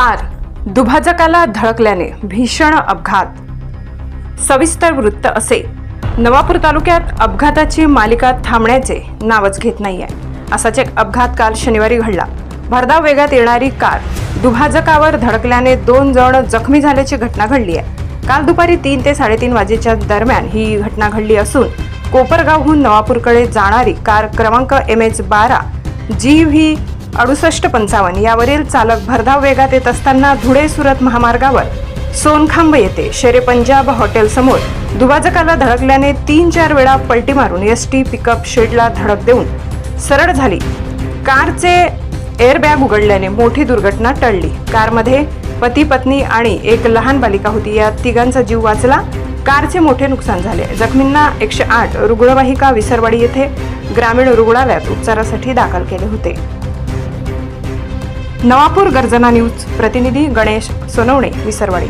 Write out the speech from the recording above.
Car दुभाजकाला धडकल्याने भीषण अपघात। सविस्तर वृत्त असे, नवापूर तालुक्यात अपघाताची मालिका थांबण्याचे नावच घेत नाहीये। असाच एक अपघात काल शनिवारी घडला। भरधाव वेगात येणारी कार दुभाजकावर धडकल्याने 2 जण जखमी झाल्याची घटना घडली आहे। काल दुपारी 3 ते 3:30 वाजेच्या दरम्यान ही घटना घडली असून कोपरगावहून नवापूरकडे जाणारी कार क्रमांक MH12 GV 6855 यावरील चालक भरधाव वेगात येत असताना धुळे सुरत महामार्गावर सोनखांब येथे शेरे पंजाब हॉटेल समोर दुभाजकाला धडकल्याने 3-4 वेळा पलटी मारून ST पिकअप शेडला धडक देऊन सरळ झाली। कारचे एअरबॅग उघडल्याने मोठी दुर्घटना टळली। कारमध्ये पती पत्नी आणि एक लहान बालिका होती। या तिघांचा जीव वाचला। कारचे मोठे नुकसान झाले। जखमींना 108 रुग्णवाहिका विसरवाडी येथे ग्रामीण रुग्णालयात उपचारासाठी दाखल केले होते। नवापूर गर्जना न्यूज प्रतिनिधी गणेश सोनवणे, विसरवाडी।